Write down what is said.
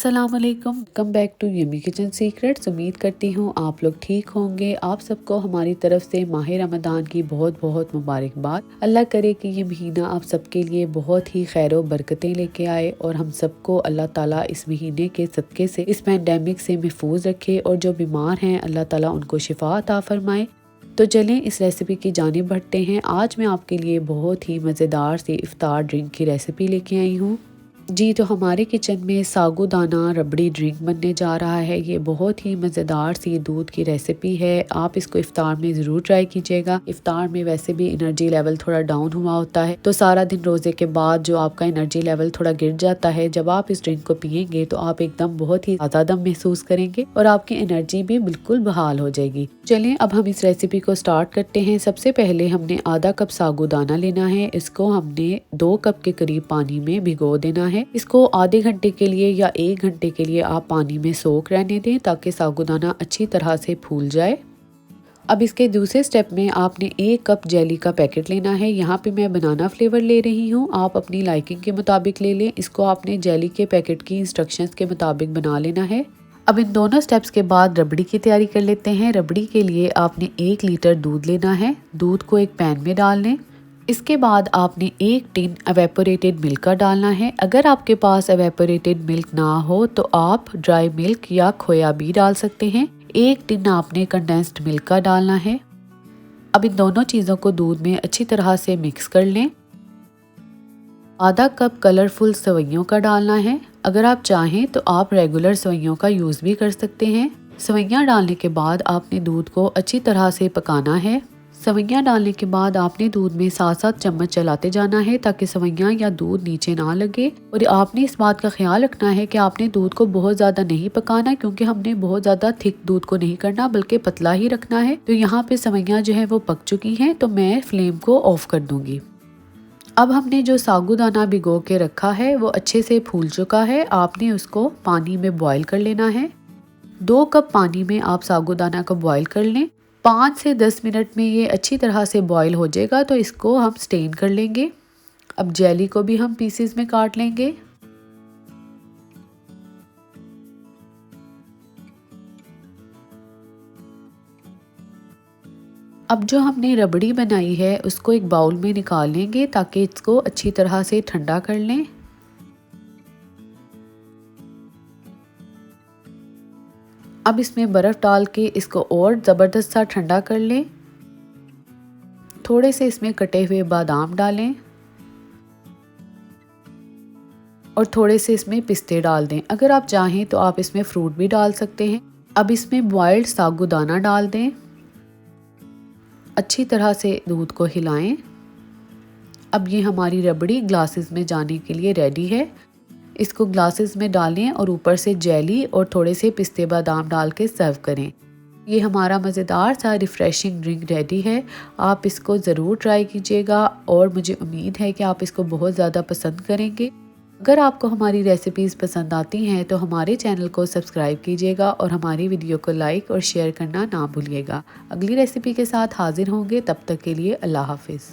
अस्सलाम वालेकुम, welcome back to yummy kitchen secrets. उम्मीद करती हूँ आप लोग ठीक होंगे। आप सबको हमारी तरफ से माह रमदान की बहुत बहुत मुबारकबाद। अल्लाह करे कि ये महीना आप सबके लिए बहुत ही खैर व बरकतें लेके आए और हम सबको अल्लाह ताला इस महीने के सदक़े से इस पैंडेमिक से महफूज रखे और जो बीमार हैं अल्लाह ताला उनको शिफा अता फरमाए। तो चलें इस रेसिपी की जानिब बढ़ते हैं। आज मैं आपके लिए बहुत ही मज़ेदार सी इफ्तार ड्रिंक की रेसिपी लेके आई हूँ। जी, तो हमारे किचन में सागूदाना रबड़ी ड्रिंक बनने जा रहा है। ये बहुत ही मज़ेदार सी दूध की रेसिपी है। आप इसको इफ्तार में ज़रूर ट्राई कीजिएगा। इफ्तार में वैसे भी एनर्जी लेवल थोड़ा डाउन हुआ होता है, तो सारा दिन रोज़े के बाद जो आपका एनर्जी लेवल थोड़ा गिर जाता है, जब आप इस ड्रिंक को पियेंगे तो आप एकदम बहुत ही ताज़ा दम महसूस करेंगे और आपकी एनर्जी भी बिल्कुल बहाल हो जाएगी। चलिए अब हम इस रेसिपी को स्टार्ट करते हैं। सबसे पहले हमने आधा कप सागूदाना लेना है। इसको हमने 2 कप के करीब पानी में भिगो देना है। इसको आधे घंटे के लिए या 1 घंटे के लिए आप पानी में सोख रहने दें ताकि सागूदाना अच्छी तरह से फूल जाए। अब इसके दूसरे स्टेप में आपने 1 कप जेली का पैकेट लेना है। यहाँ पे मैं बनाना फ्लेवर ले रही हूँ, आप अपनी लाइकिंग के मुताबिक ले लें। इसको आपने जेली के पैकेट की इंस्ट्रक्शंस के मुताबिक बना लेना है। अब इन दोनों स्टेप्स के बाद रबड़ी की तैयारी कर लेते हैं। रबड़ी के लिए आपने 1 लीटर दूध लेना है। दूध को एक पैन में डाल लें। इसके बाद आपने 1 टिन एवेपोरेटेड मिल्क का डालना है। अगर आपके पास एवेपोरेटेड मिल्क ना हो तो आप ड्राई मिल्क या खोया भी डाल सकते हैं। 1 टिन आपने कंडेंस्ड मिल्क का डालना है। अब इन दोनों चीज़ों को दूध में अच्छी तरह से मिक्स कर लें। आधा कप कलरफुल सेवइयों का डालना है। अगर आप चाहें तो आप रेगुलर सेवइयों का यूज़ भी कर सकते हैं। सेवइयाँ डालने के बाद आपने दूध को अच्छी तरह से पकाना है। सेवइयाँ डालने के बाद आपने दूध में 7-7 चम्मच चलाते जाना है ताकि सेवइयाँ या दूध नीचे ना लगे। और आपने इस बात का ख्याल रखना है कि आपने दूध को बहुत ज़्यादा नहीं पकाना, क्योंकि हमने बहुत ज़्यादा थिक दूध को नहीं करना बल्कि पतला ही रखना है। तो यहाँ पे सेवइयाँ जो है वो पक चुकी हैं, तो मैं फ्लेम को ऑफ कर दूँगी। अब हमने जो सागूदाना भिगो के रखा है वो अच्छे से फूल चुका है। आपने उसको पानी में बॉईल कर लेना है। 2 कप पानी में आप सागूदाना को बॉईल कर लें। 5 से 10 मिनट में ये अच्छी तरह से बॉईल हो जाएगा, तो इसको हम स्टेन कर लेंगे। अब जेली को भी हम पीसेस में काट लेंगे। अब जो हमने रबड़ी बनाई है उसको एक बाउल में निकाल लेंगे ताकि इसको अच्छी तरह से ठंडा कर लें। अब इसमें बर्फ़ डाल के इसको और ज़बरदस्त सा ठंडा कर लें। थोड़े से इसमें कटे हुए बादाम डालें और थोड़े से इसमें पिस्ते डाल दें। अगर आप चाहें तो आप इसमें फ्रूट भी डाल सकते हैं। अब इसमें बॉइल्ड सागूदाना डाल दें। अच्छी तरह से दूध को हिलाएं। अब ये हमारी रबड़ी ग्लासेस में जाने के लिए रेडी है। इसको ग्लासेस में डालें और ऊपर से जेली और थोड़े से पिस्ते बादाम डाल के सर्व करें। ये हमारा मज़ेदार सा रिफ़्रेशिंग ड्रिंक रेडी है। आप इसको ज़रूर ट्राई कीजिएगा और मुझे उम्मीद है कि आप इसको बहुत ज़्यादा पसंद करेंगे। अगर आपको हमारी रेसिपीज़ पसंद आती हैं तो हमारे चैनल को सब्सक्राइब कीजिएगा और हमारी वीडियो को लाइक और शेयर करना ना भूलिएगा। अगली रेसिपी के साथ हाजिर होंगे, तब तक के लिए अल्लाह हाफिज़।